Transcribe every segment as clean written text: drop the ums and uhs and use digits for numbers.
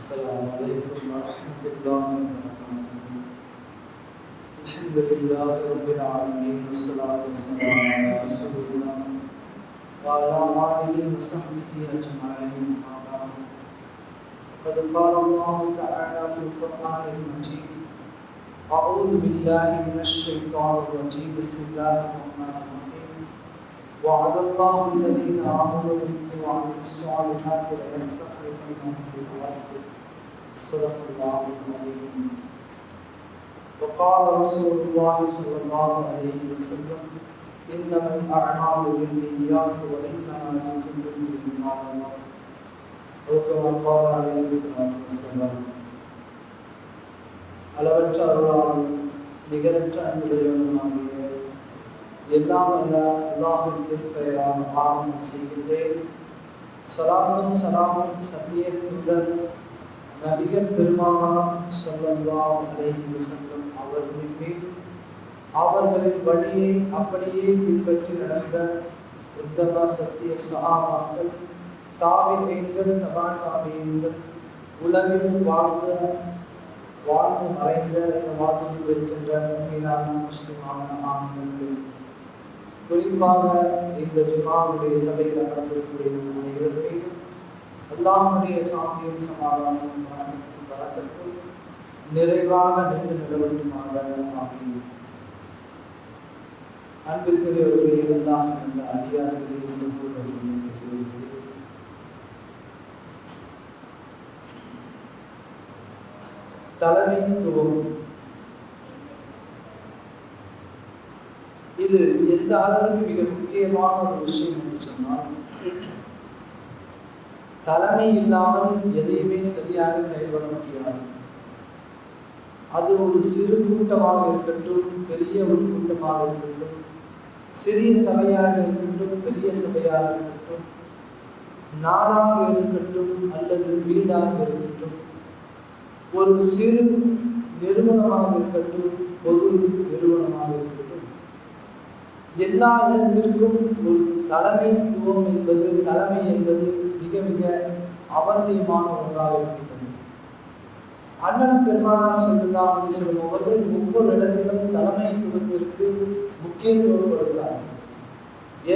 السلام عليكم ورحمة الله وبركاته. الحمد لله رب العالمين والصلاة والسلام على رسول الله وعلى آله وصحبه أجمعين. قد قال الله تعالى في القرآن المجيد: أعوذ بالله من الشيطان الرجيم. بسم الله الرحمن الرحيم. وعد الله الذين آمنوا منكم وعملوا الصالحات ليستخلفنهم في الأرض. صدق الله العظيم. وقال رسول الله صلى الله عليه وسلم: إنما الأعمال بالنيات وإنما لكل امرئ ما نوى. أو كما قال عليه الصلاة والسلام. அளவற்ற அருளாளரும் நிகரற்ற அன்புடையவருமாகிய எல்லாம் அல்ல அல்லாஹ்வின் திருப்பெயரால் ஆரம்பம் செய்கின்றேன். ஸலாத்தும் ஸலாமும் சத்திய தூதர் நபிகள் பெருமானார் ஸல்லல்லாஹு அலைஹி வஸல்லம் அவர்களின் மீது, அவர்களின் வழியை அப்படியே பின்பற்றி நடந்த உத்தம சத்திய சஹாபாக்கள், தாபிஈன்கள், தபா தாபிஈன்கள், உலகில் வாழ்ந்து மறைந்த வாழ்ந்து இருக்கின்ற மீதான முஸ்லிமான ஆண்கள், குறிப்பாக இந்த ஜுமாவுடைய சபையில் அமர்ந்திருக்கிற அனைவர் மீதும் அல்லாஹ்வுடைய சாந்தியும் சமாதானமும் பரக்கத்தும் நிறைவாக நின்று நிலவட்டுமாக ஆமீன். அன்பிற்குரியவர்களே, எல்லாம் என்ற அடியார்களே, சகோதரர்களே, பெரியவர்களே, தலைமைத்துவம் இது எந்த அளவுக்கு மிக முக்கியமான ஒரு விஷயம் என்று சொன்னால், தலைமை இல்லாமல் எதையுமே சரியாக செயல்பட முடியாது. அது ஒரு சிறு கூட்டமாக இருக்கட்டும், பெரிய ஒரு கூட்டமாக இருக்கட்டும், சிறிய சபையாக இருக்கட்டும், பெரிய சபையாக இருக்கட்டும், நாடாக இருக்கட்டும் அல்லது வீடாக இருக்கட்டும், ஒரு சிறு நிறுவனமாக இருக்கட்டும், பொது நிறுவனமாக இருக்கட்டும், எல்லா இடத்திற்கும் ஒரு தலைமைத்துவம் என்பது, தலைமை என்பது மிக மிக அவசியமான ஒன்றாக இருக்கின்றது. அண்ணன் பெருமானார் ஸல்லல்லாஹு அலைஹி வஸல்லம் அவர்கள் ஒவ்வொரு இடத்திலும் தலைமைத்துவத்திற்கு முக்கியத்துவம் கொடுத்தார்கள்.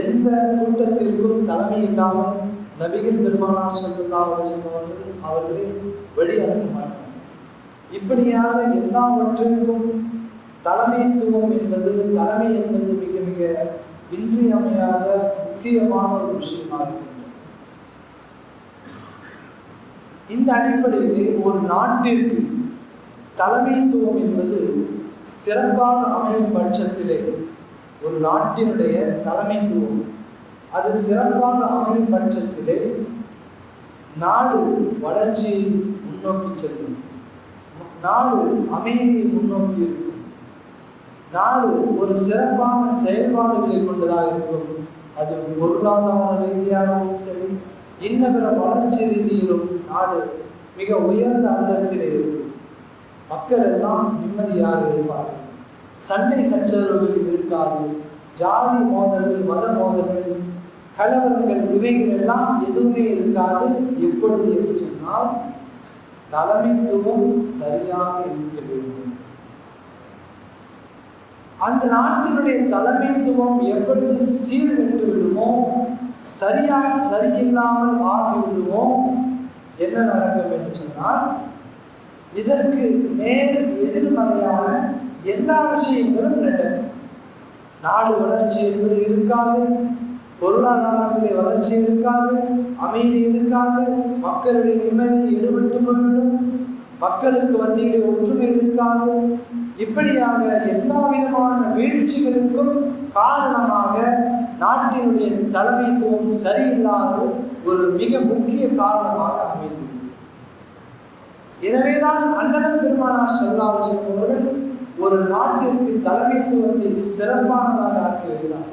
எந்த கூட்டத்திற்கும் தலைமை இல்லாமல் நபிகள் பெருமானார் ஸல்லல்லாஹு அலைஹி வஸல்லம் அவர்களை வழி அனுப்ப மாட்டார்கள். இப்படியாக எல்லாவற்றிற்கும் தலைமைத்துவம் என்பது, தலைமை என்பது மிக மிக இன்றியமையாத முக்கியமான ஒரு விஷயமாக இருக்கின்றது. இந்த அடிப்படையிலே ஒரு நாட்டிற்கு தலைமைத்துவம் என்பது சிறப்பாக அமையும் பட்சத்திலே, ஒரு நாட்டினுடைய தலைமைத்துவம் அது சிறப்பாக அமையும் பட்சத்திலே நாடு வளர்ச்சியை முன்னோக்கி செல்லும், நாடு அமைதியை முன்னோக்கி இருக்கும், நாடு ஒரு சிறப்பான செயல்பாடுகளை கொண்டதாக இருக்கும். அது பொருளாதார ரீதியாகவும் சரி, இன்ன பிற வளர்ச்சி ரீதியிலும் நாடு மிக உயர்ந்த அந்தஸ்திலே இருக்கும். மக்கள் எல்லாம் நிம்மதியாக இருப்பார்கள், சண்டை சச்சரவுகள் இருக்காது, ஜாதி மோதல்கள், மத மோதல்கள், கலவரங்கள் இவைகள் எல்லாம் எதுவுமே இருக்காது. எப்பொழுது என்று சொன்னால், தலைமைத்துவம் சரியாக இருக்க வேண்டும். அந்த நாட்டினுடைய தலைமைத்துவம் எப்பொழுது சீர்கெட்டு விடுமோ, சரியில்லாமல் ஆகிவிடுமோ, என்ன நடக்கும் என்று சொன்னால், இதற்கு நேர் எதிர்மறையான எல்லா விஷயங்களும் நடக்கும். நாடு வளர்ச்சி என்பது இருக்காது, பொருளாதாரத்திலே வளர்ச்சி இருக்காது, அமைதி இருக்காது, மக்களுடைய நிம்மதி ஈடுபட்டு கொள்ளும், மக்களுக்கு மத்தியிலே ஒற்றுமை இருக்காது. இப்படியாக எல்லா விதமான வீழ்ச்சிகளுக்கும் காரணமாக நாட்டினுடைய தலைமைத்துவம் சரியில்லாத ஒரு மிக முக்கிய காரணமாக அமைந்தது. எனவேதான் அண்ணன் பெருமானார் ஸல்லல்லாஹு அலைஹி வஸல்லம் அவர்கள் ஒரு நாட்டிற்கு தலைமைத்துவத்தை சிறப்பானதாக ஆக்கி வைத்தார்.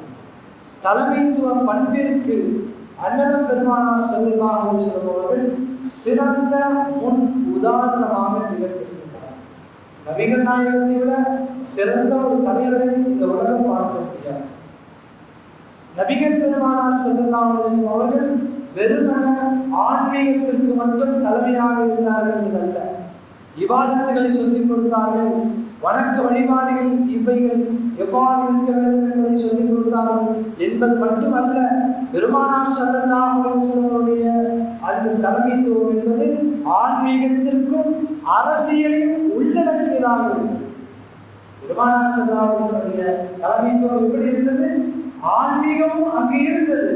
தலைமைத்துவ பண்பிற்கு அண்ணன் பெருமானார் ஸல்லல்லாஹு அலைஹி வஸல்லம் அவர்கள் சிறந்த முன் உதாரணமாக திகழ்த்திருக்கிறார். நபிகள் நாயகத்தை விட சிறந்த ஒரு தலைவரை இந்த உலகம் பார்க்க முடியாது. நபிகள் பெருமானார் ஸல்லல்லாஹு அலைஹி வஸல்லம் அவர்கள் வெறுமன ஆன்மீகத்திற்கு மட்டும் தலைமையாக இருந்தார்கள் என்பதல்ல. இபாதத்துகளை சொல்லிக் கொடுத்தார்கள், வணக்க வழிபாடுகள் இவைகள் எவ்வாறு இருக்க வேண்டும் என்பதை சொல்லிக் கொடுத்தார்கள் என்பது மட்டுமல்ல, பெருமானார் ஸல்லல்லாஹு அலைஹி வஸல்லம் அந்த தலைமைத்துவம் என்பது ஆன்மீகத்திற்கும் அரசியலையும் உள்ளடக்கியதாக இருந்தது. பெருமானார் ஸல்லல்லாஹு அலைஹி வஸல்லம் தலைமைத்துவம் எப்படி இருந்தது? ஆன்மீகமும் அங்கே இருந்தது,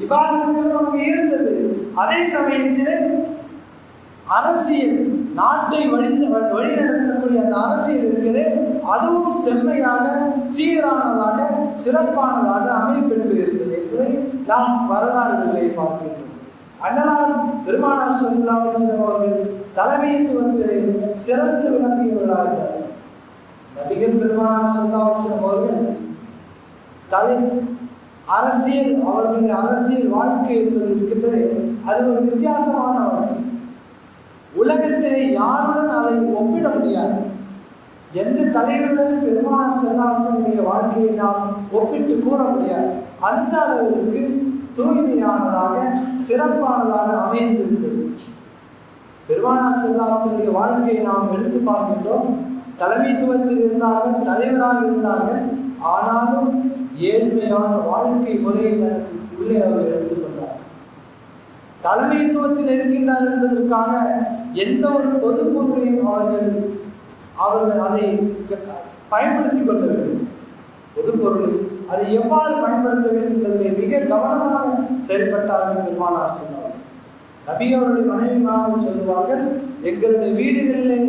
இபாதத்துகளும் அங்கே இருந்தது. அதே சமயத்தில் அரசியல், நாட்டை வழிநடத்தக்கூடிய அந்த அரசியல் இருக்கிறது, அதுவும் செம்மையாக, சீரானதாக, சிறப்பானதாக அமைப்பெற்று இருக்கிறது என்பதை நாம் வரலாறுகளை பார்க்கின்றோம். அண்ணலார் பெருமானார் ஸல்லல்லாஹு அலைஹி வஸல்லம் அவர்கள் தலைமைத்துவத்திலே சிறந்து விளங்கியவர்களாக இருந்தார்கள். நபிகள் பெருமானார் ஸல்லல்லாஹு அலைஹி வஸல்லம் அவர்கள் அரசியல், அவர்களுடைய அரசியல் வாழ்க்கை என்பது இருக்கின்றது, அது ஒரு வித்தியாசமான வாழ்க்கை. உலகத்திலே யாருடன் அதை ஒப்பிட முடியாது. எந்த தலைவருடன் பெருமானார் ஸல்லல்லாஹு அலைஹி வஸல்லம் வாழ்க்கையை நாம் ஒப்பிட்டு கூற முடியாது. அந்த அளவிற்கு தூய்மையானதாக, சிறப்பானதாக அமைந்திருந்தது. பெருமானார் ஸல்லல்லாஹு அலைஹி வஸல்லம் வாழ்க்கையை நாம் எடுத்து பார்க்கின்றோம். தலைமைத்துவத்தில் இருந்தார்கள், தலைவராக இருந்தார்கள். ஆனாலும் ஏழ்மையான வாழ்க்கை முறையை உள்ளே அவர்கள் எடுத்துக்கொண்டார். தலைமைத்துவத்தில் இருக்கின்றார் என்பதற்காக எந்த ஒரு பொது பொருளையும் அவர்கள் அதை பயன்படுத்திக் கொள்ள வேண்டும். பொது பொருளை அதை எவ்வாறு பயன்படுத்த வேண்டும் என்பதிலே மிக கவனமாக செயல்பட்டார்கள் பெருமானார் சொன்னார்கள். நபி அவருடைய மனைவிமார்கள் சொல்லுவார்கள், எங்களுடைய வீடுகளிலே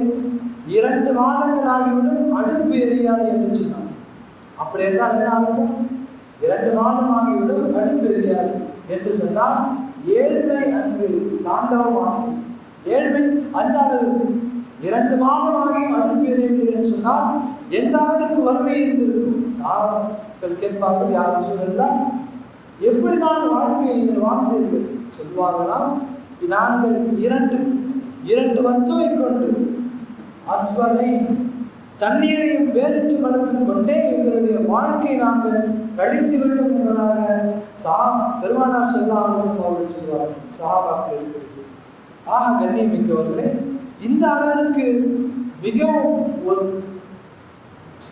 2 மாதங்கள் ஆகிவிடும் அடுப்பு எரியாது என்று சொன்னார். அப்படி என்றால் என்ன அர்த்தம்? 2 மாதம் ஆகிவிடும் அடுப்பு எரியாது என்று சொன்னால் ஏழ்மை அங்கு தாண்டவமாகும். ஏழ்மை அந்த அளவுக்கு 2 மாதமாகி அடுப்பு எரியவில்லை என்று சொன்னால் எந்த அளவிற்கு வறுமை இருந்திருக்கும். சாபாக்கள் கேட்பார்கள், யார் சொல்லலாம், எப்படிதான் வாழ்க்கையை நீங்கள் வாழ்ந்தீர்கள்? சொல்வார்களா, நாங்கள் இரண்டு வஸ்துவை கொண்டு, அஸ்வலை தண்ணீரையும் பேரிச்சு மலத்தில் கொண்டே எங்களுடைய வாழ்க்கை நாங்கள் கழித்து விட்டோம் என்பதாக பெருமானார் ஸல்லல்லாஹு அலைஹி வஸல்லம் அவர்கள் சொல்வார்கள். சஹாபாக்கள் எடுத்திருக்கு. ஆக கண்ணியம் மிக்கவர்களே, இந்த அளவிற்கு மிகவும் ஒரு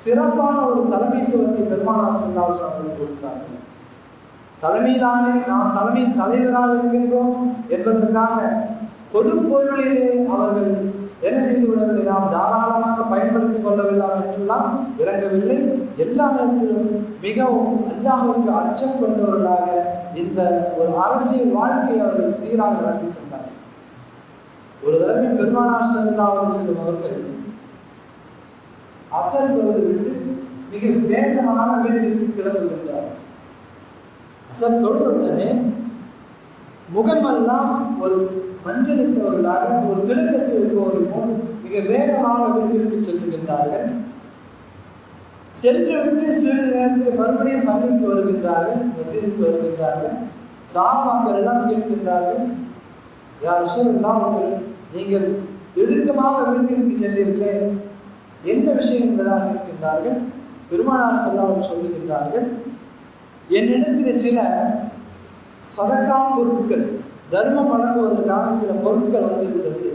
சிறப்பான ஒரு தலைமைத்துவத்தை பெருமானார் ஸல்லல்லாஹு அலைஹி வஸல்லம் அவர்கள் கொடுத்தார்கள். தலைமையிலானே நாம் தலைவராக இருக்கின்றோம் என்பதற்காக பொது பொருளிலே அவர்கள் என்ன செய்து விடவில்லை, நாம் தாராளமாக பயன்படுத்திக் கொள்ளவில்லாம் என்றெல்லாம் இறங்கவில்லை. எல்லா நேரத்திலும் மிகவும் அல்லாஹ்வுக்கு அச்சம் கொண்டவர்களாக இந்த ஒரு அரசியல் வாழ்க்கையை அவர்கள் சீராக நடத்தி சென்றார்கள். ஒரு தடவை பெருமானார் ஸல்லல்லாஹு அலைஹி வஸல்லம் அவர்கள் அசர் தொழுது விட்டு மிக வேகமாக வீட்டிற்கு கிளம்புகின்றார். அசர் தொழுதுடனே முகமெல்லாம் ஒரு மஞ்சளித்தவர்களாக, ஒரு திடுக்கத்தில் இருப்பவர்கள் மிக வேகமாக வீட்டிற்கு செல்லுகின்றார்கள். சென்றுவிட்டு சிறிது நேரத்தில் மறுபடியும் பள்ளிக்கு வருகின்றார்கள், மசீதுக்கு வருகின்றார்கள். சஹாபாக்கள் எல்லாம் கேட்கின்றார்கள், யார் ரசூலுல்லாஹ் நீங்கள் இறுக்கமாக வீட்டிற்கு சென்றீர்களே, என்ன விஷயம் என்பதாக கேட்கின்றார்கள். பெருமானார் ஸல்லல்லாஹு அலைஹி வஸல்லம் சொல்லுகின்றார்கள், என்னிடத்தில் சில சதகா பொருட்கள், தர்மம் வழங்குவதற்காக சில பொருட்கள் வந்திருந்தது.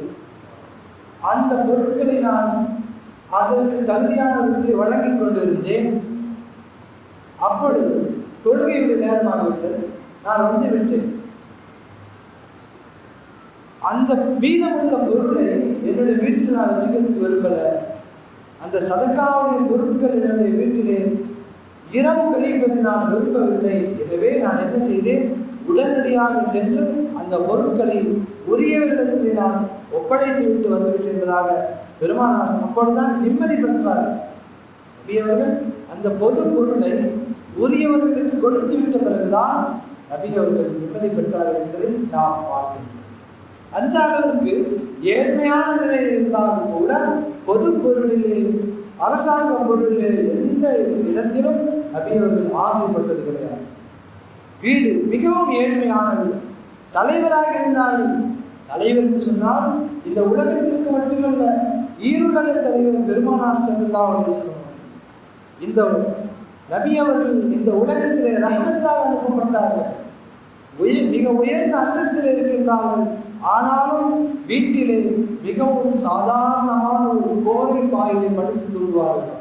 அந்த பொருட்களை நான் அதற்கு தகுதியான விதத்தில் வழங்கி கொண்டிருந்தேன். அப்பொழுது தொழுகையுடைய நேரமாகிவிட்டது, நான் வந்து விட்டேன். அந்த மீதமுள்ள பொருளை என்னுடைய வீட்டில் நான் வச்சுக்கிறதுக்கு விரும்பலை. அந்த சதக்காவுடைய பொருட்கள் என்னுடைய வீட்டிலே இரவு கழிப்பதை நான் விரும்பவில்லை. எனவே நான் என்ன செய்தேன், உடனடியாக சென்று அந்த பொருட்களை உரியவரிடத்திலே நான் ஒப்படைத்து விட்டு வந்துவிட்டு என்பதாக பெருமானார் அப்பொழுதுதான் நிம்மதி பெற்றார். நபியவர்கள் அந்த பொது பொருளை உரியவர்களுக்கு கொடுத்து விட்ட பிறகுதான் நபியவர்கள் நிம்மதி பெற்றார்கள் என்பதை நாம் பார்க்கிறோம். அந்த அளவிற்கு ஏழ்மையான நிலையில் இருந்தாலும் கூட பொது பொருளிலே, அரசாங்க பொருளிலே எந்த இடத்திலும் நபியவர்கள் ஆசைப்பட்டது கிடையாது. வீடு மிகவும் ஏழ்மையான வீடு. தலைவராக இருந்தார்கள். தலைவர் என்று சொன்னால் இந்த உலகத்திற்கு மட்டுமல்ல, ஈருலக தலைவர் பெருமானார் ஸல்லல்லாஹு அலைஹி வஸல்லம். இந்த நபி அவர்கள் இந்த உலகத்திலே ரஹ்மத்தாக அனுப்பப்பட்டார்கள். மிக உயர்ந்த அந்தஸ்தில் இருக்கின்றார்கள். ஆனாலும் வீட்டிலே மிகவும் சாதாரணமான ஒரு கோரை பாயிலை படுத்து தூங்குவார்கள்.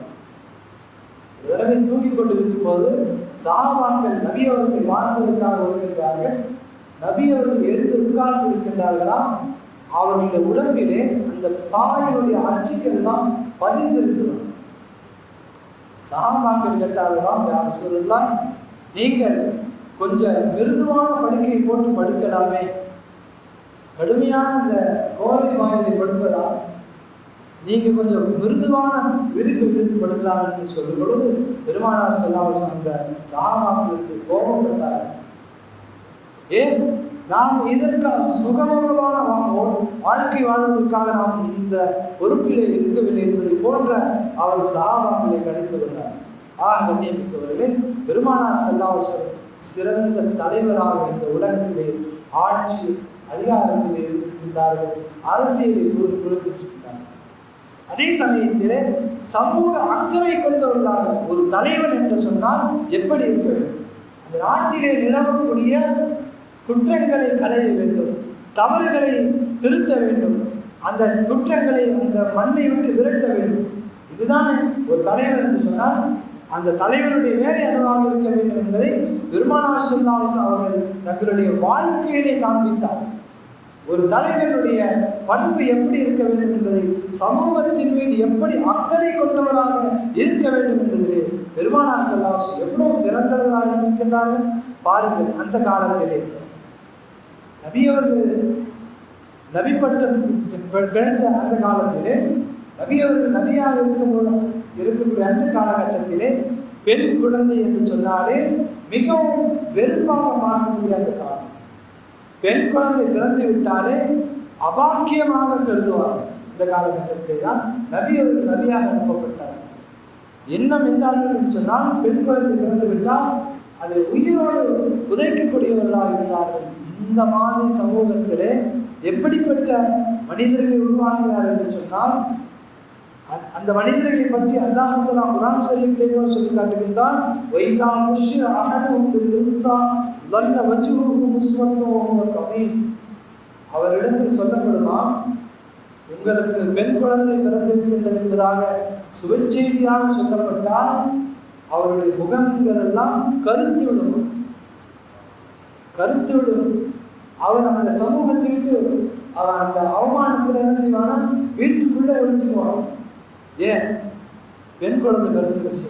தடவை தூங்கிக் கொண்டிருக்கும் போது சஹாபாக்கள் நபி அவர்களை பார்ப்பதற்காக வருகின்றார்கள். நபி அவர்கள் எழுந்து உட்கார்ந்து இருக்கின்றார்களாம். அவர்களுடைய உடம்பிலே அந்த பாயினுடைய அச்சுக்கள் எல்லாம் பதிந்திருக்கிறார். சஹாபாக்கள் கேட்டார்களாம், யார் சொல்லலாம், நீங்கள் கொஞ்சம் மிருதுவான படுக்கையை போட்டு படுக்கலாமே, கடுமையான இந்த கோரை பாயிலை படுப்பதால் நீங்க கொஞ்சம் மிருதுவான விரிப்பு விரித்து படுக்கலாம் என்று சொல்லும் பொழுது பெருமானார் ஸல்லல்லாஹு அலைஹி வஸல்லம் அந்த சஹாபாக்களுக்கு கோபப்பட்டார். ஏன் நாம் இதற்காக சுகமுகமான வாழ்க்கை வாழ்வதற்காக நாம் இந்த பொறுப்பிலே இருக்கவில்லை என்பதை போன்ற அவர் சஹாபாக்களை கணித்து கொண்டார். கண்ணியமிக்கவர்களே, பெருமானார் ஸல்லல்லாஹு அலைஹி வஸல்லம் சிறந்த தலைவராக இந்த உலகத்திலே ஆட்சி அதிகாரத்திலே இருக்கின்றார்கள், அரசியலை பொறுத்திருக்கின்றார்கள். அதே சமயத்திலே சமூக அக்கறை கொண்டவர்களாக ஒரு தலைவன் என்று சொன்னால் எப்படி இருக்க வேண்டும்? அந்த நாட்டிலே நிலவக்கூடிய குற்றங்களை களைய வேண்டும், தவறுகளை திருத்த வேண்டும், அந்த குற்றங்களை அந்த மண்ணை விட்டு விரட்ட வேண்டும். இதுதானே ஒரு தலைவன் என்று சொன்னால் அந்த தலைவனுடைய வேலை அதுவாக இருக்க வேண்டும் என்பதை பெருமானார் ஸல்லல்லாஹு அலைஹி வஸல்லம் அவர்கள் தங்களுடைய வாழ்க்கையிலே காண்பித்தார். ஒரு தலைவனுடைய பண்பு எப்படி இருக்க வேண்டும் என்பதை, சமூகத்தின் மீது எப்படி அக்கறை கொண்டவராக இருக்க வேண்டும் என்பதிலே பெருமானார் ஸல்லல்லாஹு அலைஹி வஸல்லம் எவ்வளவு சிறந்தவர்களாக இருக்கின்றார்கள் பாருங்கள். அந்த காலத்திலே நபி அவர்கள் நபி பட்டம் கிடைத்த அந்த காலத்திலே நபி அவர்கள் நபியாக இருக்கக்கூடிய அந்த காலகட்டத்திலே பெண் குழந்தை என்று சொன்னாலே மிகவும் வெறுப்பாக பார்க்கக்கூடிய அந்த காலம். பெண் குழந்தை பிறந்து விட்டாலே அபாக்கியமாக கருதுவார். இந்த காலகட்டத்திலே தான் நபி அவர்கள் நபியாக அனுப்பப்பட்டார். எண்ணம் எந்த அளவுக்கு சொன்னால் பெண் குழந்தை பிறந்து விட்டால் அதை உயிரோடு புதைக்கக்கூடியவர்களாக இருந்தார்கள். இந்த மாதிரி சமூகத்திலே எப்படிப்பட்ட மனிதர்களை உருவாக்குகிறார் என்று சொன்னால் அந்த மனிதர்களை பற்றி அல்லாஹ் தஆலா குர்ஆன் ஷரீஃபிலே சொல்லி காட்டுகின்றான். வைதா முஷ்ர அஹதுஹும் பில் உன்ஸா ظل وجهه مسودا وهو كظيم. அவரிடத்தில் சொல்லப்படுமா, உங்களுக்கு பெண் குழந்தை பிறந்திருக்கின்றது என்பதாக சுபச்செய்தியாக சொல்லப்பட்டால் அவருடைய முகங்கள் எல்லாம் கருத்துவிடும். அவர் அந்த சமூகத்தை விட்டு அவர் அந்த அவமானத்தில் என்ன செய்வானா, வீட்டுக்குள்ள ஒழிச்சுக்குவான். ஏன் பெண் குழந்தை பிறந்துருச்சு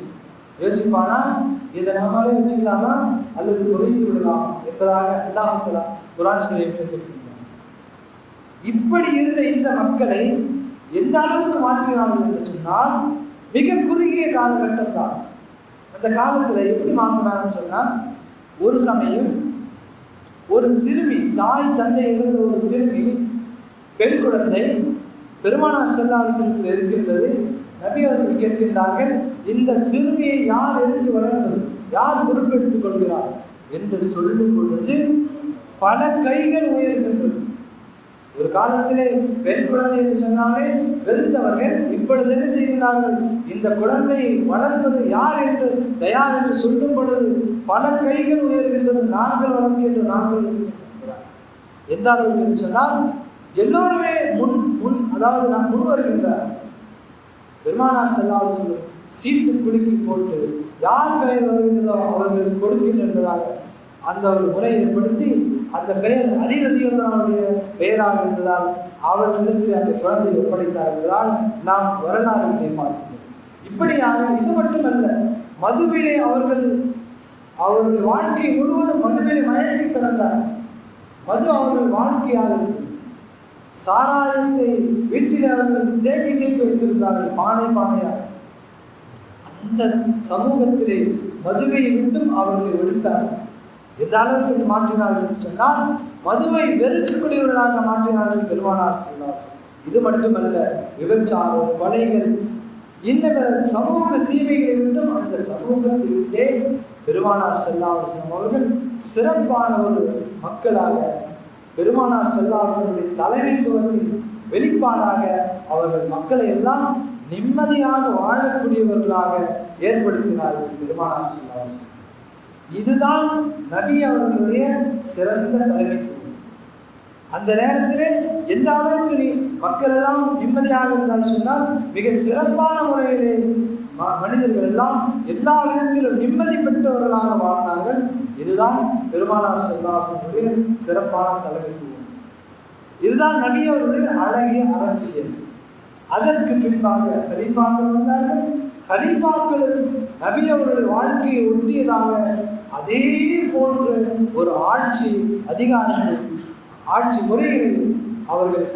யோசிப்பானா, இதை நம்மளே வச்சுக்கலாமா அல்லது குறைத்து விடலாம் என்பதாக அல்லாஹ் தஆலா குர்ஆன் ஷரீஃபில் குறிப்பிட்டார். இப்படி இருந்த இந்த மக்களை எந்த அளவுக்கு மாற்றினார்கள் என்று சொன்னால் மிக குறுகிய காலகட்டம் தான். அந்த காலத்தில் எப்படி மாற்றினாங்கன்னு சொன்னால், ஒரு சமயம் ஒரு சிறுமி, தாய் தந்தை இழந்த ஒரு சிறுமி பெண் குழந்தை பெருமானார் ஸல்லல்லாஹு அலைஹி வஸல்லம் இருக்கின்றது. நபி அவர்கள் கேட்கின்றார்கள், இந்த சிறுமியை யார் எடுத்து வளர்ப்பது, யார் பொறுப்பெடுத்துக் கொள்கிறார் என்று சொல்லும் பொழுது பல கைகள் உயர்கின்றது. ஒரு காலத்திலே பெண் குழந்தை என்று சொன்னாலே வெறுத்தவர்கள் இப்பொழுது என்ன செய்கின்றார்கள், இந்த குழந்தையை வளர்ப்பது யார் என்று தயார் என்று சொல்லும் பொழுது பல கைகள் உயர்கின்றது. நாங்கள் வளர்க்கின்றோம், நாங்கள் எந்த அளவுக்கு என்று சொன்னால் எல்லோருமே அதாவது நான் முன் வருகின்றார். பெருமானார் ஸல்லல்லாஹு அலைஹி வஸல்லம் சீட்டு குலுக்கி போட்டு யார் பெயர் வருகின்றதோ அவர்களுக்கு கொடுக்கின்ற என்பதாக அந்த ஒரு முறை ஏற்படுத்தி அந்த பெயர் அலி ரலியல்லாஹு அன்ஹுடைய பெயராக இருந்ததால் அவர்களிடத்தில் அந்த குழந்தையை ஒப்படைத்தார் என்பதால் நாம் வரலாறுகளை பார்க்கிறோம். இப்படியாக இது மட்டுமல்ல, மதுவிலே அவர்களுடைய வாழ்க்கை முழுவதும் மதுவிலே மயங்கி கிடந்தார். மது அவர்கள் வாழ்க்கையாக இருந்தது. சாராயத்தை வீட்டில் அவர்கள் தேக்கி வைத்திருந்தார்கள், பானையாக. அந்த சமூகத்திலே மதுவை விட்டும் அவர்களை ஒழித்தார்கள். எந்த அளவுக்கு மாற்றினார்கள் என்று சொன்னால் மதுவை வெறுக்கக்கூடியவர்களாக மாற்றினார்கள் பெருமானார் ஸல்லல்லாஹு அலைஹி வஸல்லம். இது மட்டுமல்ல, விபச்சாரம், கொலைகள், இன்னும் சமூக தீமைகளை விட்டும் அந்த சமூகத்தை விட்டே பெருமானார் ஸல்லல்லாஹு அலைஹி வஸல்லம் அவர்கள் சிறப்பான ஒரு மக்களாக, பெருமானார் ஸல்லல்லாஹு அலைஹி வஸல்லம் தலைமைத்துவத்தின் வெளிப்பாடாக அவர்கள் மக்களை எல்லாம் நிம்மதியாக வாழக்கூடியவர்களாக ஏற்படுத்தினார்கள் பெருமானார் ஸல்லல்லாஹு அலைஹி வஸல்லம். இதுதான் நபி அவர்களுடைய சிறந்த தலைமைத்துவம். அந்த நேரத்திலே எந்த அளவுக்கு மக்கள் எல்லாம் நிம்மதியாக இருந்தால் சொன்னால், மிக சிறப்பான முறையிலே மனிதர்கள் எல்லாம் எல்லா விதத்திலும் நிம்மதி பெற்றவர்களாக வாழ்ந்தார்கள். இதுதான் பெருமானார் ஸல்லல்லாஹு அலைஹி வஸல்லம் சிறப்பான தலைமைத்துவம். இதுதான் நபி அவர்களுடைய அழகிய அரசியல். அதற்கு பின்பாக கலீஃபாக்கள் வந்தார்கள். கலீஃபாக்கள் நபி அவர்களுடைய வாழ்க்கையை ஒட்டியதாக அதே போன்ற ஒரு ஆட்சி அதிகாரங்கள், ஆட்சி முறைகளில் அவர்கள்